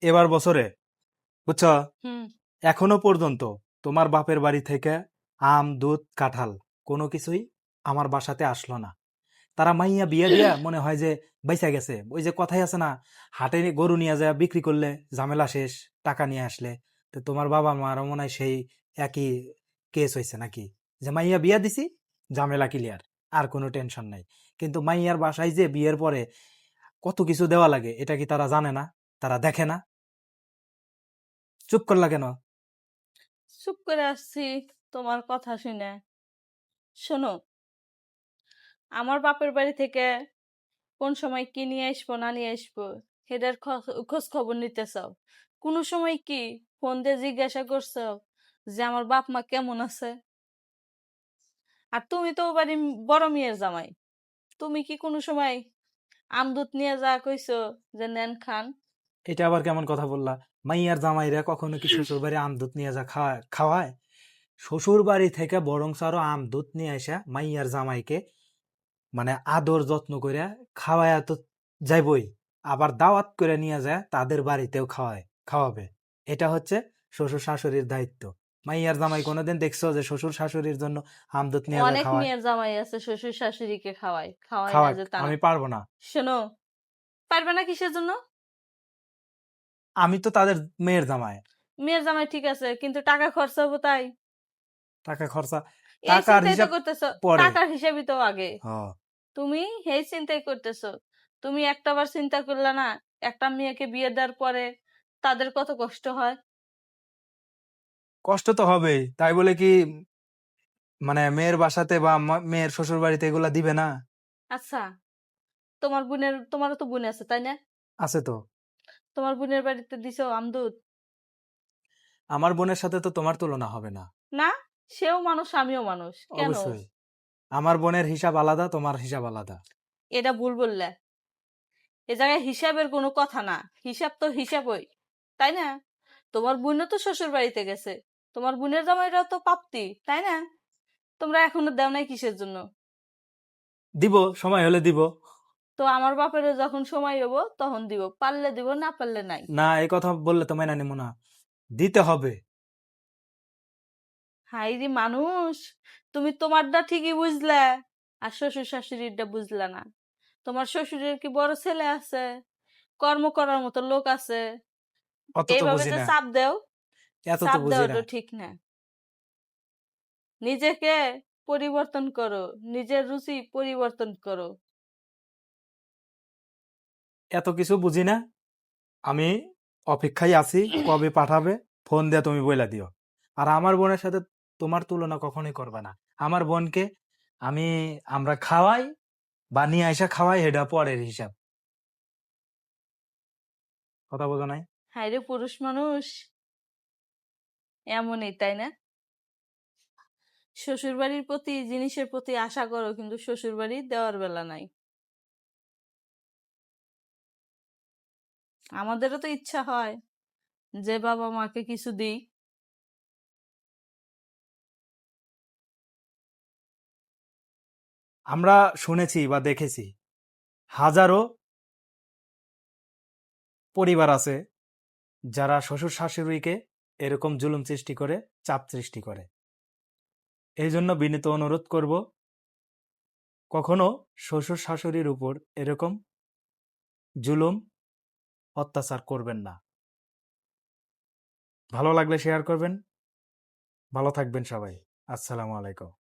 এবার বছরে, বুঝছো, হুম। এখনো পর্যন্ত তোমার বাপের বাড়ি থেকে আম, দুধ, কাঁঠাল কোনো কিছুই আমার বাসাতে আসলো না। তারা মাইয়া বিয়ে দিয়া মনে হয় যে বাইসা গেছে। ওই যে কথাই আছে না, হাটে গরু নিয়ে যায় বিক্রি করলে ঝামেলা শেষ, টাকা নিয়ে আসলে। তো তোমার বাবা মারও মনে হয় সেই একই কেস হয়েছে নাকি, যে মাইয়া বিয়া দিছি, ঝামেলা ক্লিয়ার, আর কোনো টেনশন নাই। কিন্তু মাইয়ার বাসায় যে বিয়ের পরে কত কিছু দেওয়া লাগে, এটা কি তারা জানে না? তারা দেখে না? চুপ করলা কেন? চুপ করে আসছি তোমার কথা শুনে। শোনো, আমার বাপের বাড়ি থেকে কোন সময় কি নিয়ে আসবো না নিয়ে আসবো সেটার খোঁজ খবর নিতে চাও? কোনো সময় কি ফোন দিয়ে জিজ্ঞাসা করছো যে আমার বাপ মা কেমন আছে? আর তুমি তো বাড়ি বড় মেয়ের জামাই, তুমি কি কোনো সময় আমদুত নিয়ে যা কইছো যে নেন খান? এটা আবার কেমন কথা বললা? মাইয়ার জামাইরা কখনো কি শ্বশুর বাড়ি আম দুধ নিয়ে যা খাওয়ায়? শ্বশুর বাড়ি থেকে বরং আরো আম দুধ নিয়ে আসা মাইয়ার জামাইকে মানে আদর যত্ন করে খাওয়ায় তো যাইবই, আবার দাওয়াত করে নিয়ে যায় তাদের বাড়িতেও খাওয়াবে। এটা হচ্ছে শ্বশুর শাশুড়ির দায়িত্ব। মাইয়ার জামাই কোনোদিন দেখছো যে শ্বশুর শাশুড়ির জন্য আম দুধ নিয়ে যা অনেক খাওয়ায়? মেয়ের জামাই আছে শ্বশুর শাশুড়িকে খাওয়ায়, খাওয়ায় না খাওয়াক, যে তা না। আমি পারবো না। শোনো, পারবে না কিসের জন্য? আমি তো তাদের মেয়ের জামাই। মেয়ের জামাই ঠিক আছে, কিন্তু টাকা খরচা হবো তাই? টাকা খরচা, এই টাকার চিন্তাই তো হিসাব করতেছো। পরে। টাকার হিসাবই তো আগে। হ, তুমি এই চিন্তাই করতেছো। তুমি একটাবার চিন্তা করলে না, একটা মেয়েকে বিয়ে দেওয়ার পরে তাদের কত কষ্ট হয়? কষ্ট তো হবেই, তাই বলে কি মানে মেয়ের বাসাতে বা মেয়ের শ্বশুর বাড়িতে এগুলা দিবে না? আচ্ছা, তোমারও তো বোন আছে তাই না? আছে তো। তোমার বোনের বাড়িতে দিছো আমদুদ? আমার বোনের সাথে তো তোমার তুলনা হবে না। না, সেও মানুষ আমিও মানুষ, কেন? অবশ্যই, আমার বোনের হিসাব আলাদা, তোমার হিসাব আলাদা। এটা ভুল বললে। এ জায়গায় হিসাবের কোনো কথা না, হিসাব তো হিসাবই, তাই না? তোমার বোনও তো শ্বশুর বাড়িতে গেছে, তোমার বোনের জামাইরা তো পাপ্তি, তাই না? তোমরা এখনো দেও নাই কিসের জন্য? দিব, সময় হলে দিব। তো আমার বাপেরও যখন সময় হবো তখন দিব, পারলে দিব, না পারলে নাই। না, এই কথা বললে তো মাইনা নিব না, দিতে হবে। হাই রে মানুষ, তুমি তোমারটা ঠিকই বুঝলে, আর শ্বশুর শাশুড়িরটা বুঝলে না। তোমার শ্বশুরের কি বড় ছেলে আছে, কর্ম করার মতো লোক আছে? অত তো এইভাবে বুঝি যে না, চাপ দেও, এত তো চাপ বুঝি দেওয়া না। তো ঠিক না। নিজেকে পরিবর্তন করো, নিজের রুচি পরিবর্তন করো। এত কিছু বুঝি না। আমি অপেক্ষায় আছি কবে পাঠাবে, ফোন দিয়ে তুমি বইলা দিও। আর আমার বোনের সাথে তোমার তুলনা কখনোই করবে না। আমার বোনকে আমি, আমরা খাওয়াই বা নিয়ে আইসা খাওয়াই, এটা পরের হিসাব। কথা বোঝো নাই? হাই রে পুরুষ মানুষ, এমনই তাই না? শ্বশুর বাড়ির প্রতি জিনিসের প্রতি আশা করো, কিন্তু শ্বশুর বাড়ি দেওয়ার বেলা নাই। আমাদেরও তো ইচ্ছা হয় যে বাবা মাকে কিছু দিই। আমরা শুনেছি বা দেখেছি হাজারো পরিবার আছে যারা শ্বশুর শাশুড়িকে এরকম জুলুম সৃষ্টি করে, চাপ সৃষ্টি করে। এই জন্য বিনীত অনুরোধ করব, কখনো শ্বশুর শাশুড়ির উপর এরকম জুলুম অত্যাচার করবেন না। ভালো লাগলে শেয়ার করবেন। ভালো থাকবেন সবাই। আসসালামু আলাইকুম।